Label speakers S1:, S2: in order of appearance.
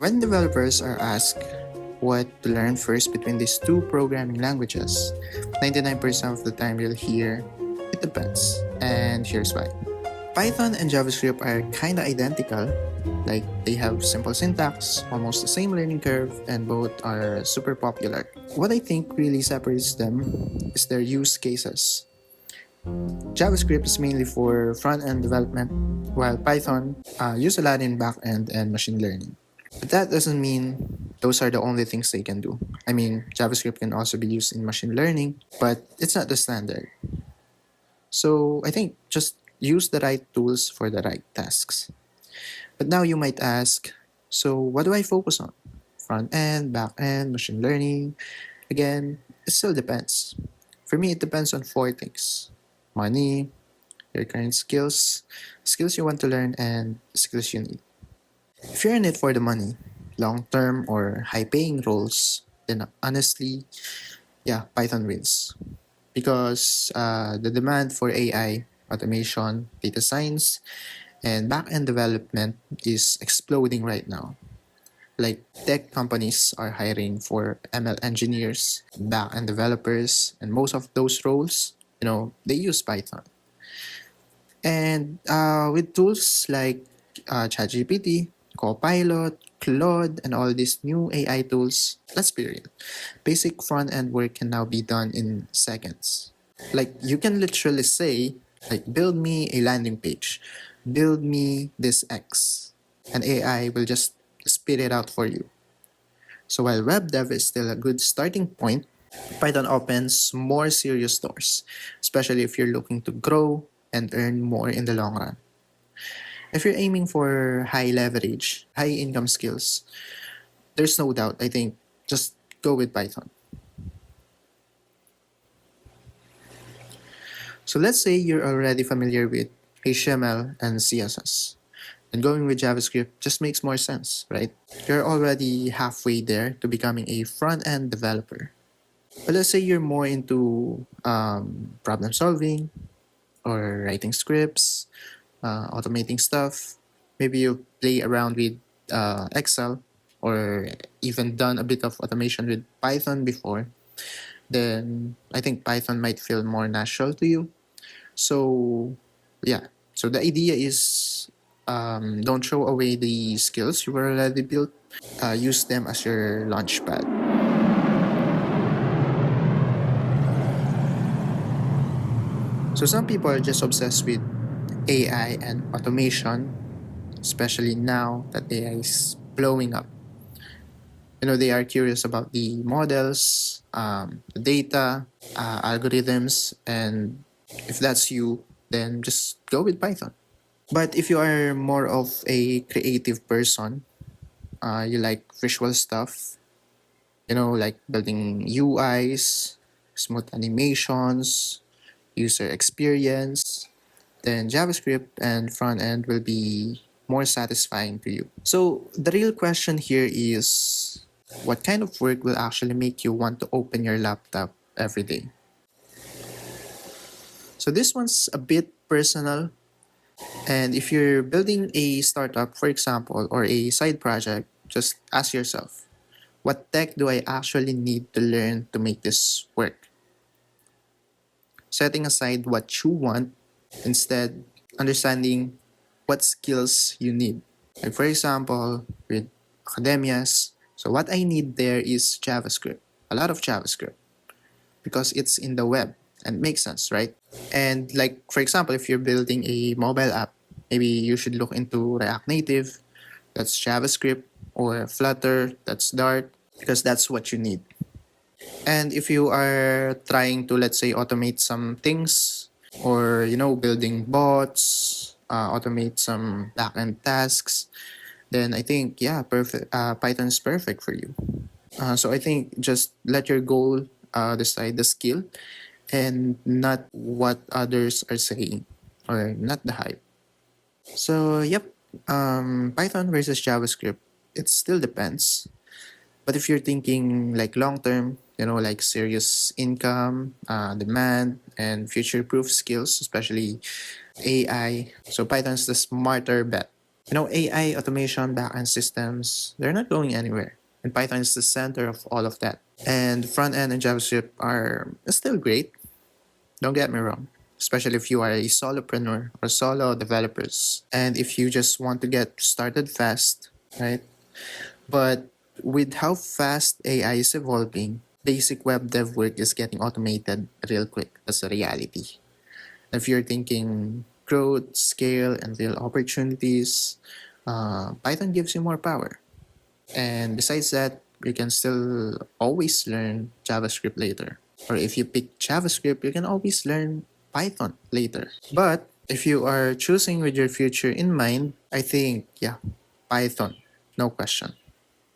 S1: When developers are asked what to learn first between these two programming languages, 99% of the time you'll hear, it depends. And here's why. Python and JavaScript are kinda identical, like they have simple syntax, almost the same learning curve, and both are super popular. What I think really separates them is their use cases. JavaScript is mainly for front-end development, while Python use a lot in back-end and machine learning. But that doesn't mean those are the only things they can do. I mean, JavaScript can also be used in machine learning, but it's not the standard. So I think just use the right tools for the right tasks. But now you might ask, so what do I focus on? Front end, back end, machine learning? Again, it still depends. For me, it depends on four things: money, your current skills, skills you want to learn, and skills you need. If you're in it for the money, long term or high paying roles, then honestly, yeah, Python wins. Because the demand for AI, automation, data science, and back end development is exploding right now. Like tech companies are hiring for ML engineers, back end developers, and most of those roles, they use Python. And with tools like ChatGPT, Copilot, Claude, and all these new AI tools, let's be real. Basic front end work can now be done in seconds. Like you can literally say, like, build me a landing page, build me this X, and AI will just spit it out for you. So while web dev is still a good starting point, Python opens more serious doors, especially if you're looking to grow and earn more in the long run. If you're aiming for high leverage, high income skills, there's no doubt, I think, just go with Python. So let's say you're already familiar with HTML and CSS. And going with JavaScript just makes more sense, right? You're already halfway there to becoming a front-end developer. But let's say you're more into problem solving or writing scripts, automating stuff. Maybe you play around with Excel or even done a bit of automation with Python before. Then I think Python might feel more natural to you. So, yeah. So the idea is don't throw away the skills you already built. Use them as your launchpad. So some people are just obsessed with AI and automation, especially now that AI is blowing up. They are curious about the models, the data, algorithms, and if that's you, then just go with Python. But if you are more of a creative person, you like visual stuff, like building UIs, smooth animations, user experience, then JavaScript and front end will be more satisfying to you. So the real question here is, what kind of work will actually make you want to open your laptop every day? So this one's a bit personal. And if you're building a startup, for example, or a side project, just ask yourself, what tech do I actually need to learn to make this work? Setting aside what you want, instead understanding what skills you need. Like for example, with academias, so what I need there is JavaScript, a lot of JavaScript, because it's in the web and makes sense, right? And like for example, if you're building a mobile app, maybe you should look into React Native, that's JavaScript, or Flutter, that's Dart, because that's what you need. And if you are trying to, let's say, automate some things, or building bots, automate some backend tasks, then I think, yeah, perfect. Python is perfect for you. So I think just let your goal decide the skill and not what others are saying, or not the hype. So yep, Python versus JavaScript, it still depends. But if you're thinking like long term, like serious income, demand, and future proof skills, especially AI, so Python's the smarter bet. AI automation backend systems, they're not going anywhere. And Python is the center of all of that. And front end and JavaScript are still great. Don't get me wrong. Especially if you are a solopreneur or solo developers. And if you just want to get started fast, right? But with how fast AI is evolving, basic web dev work is getting automated real quick. That's a reality. If you're thinking growth, scale, and real opportunities, Python gives you more power. And besides that, you can still always learn JavaScript later. Or if you pick JavaScript, you can always learn Python later. But if you are choosing with your future in mind, I think, yeah, Python, no question.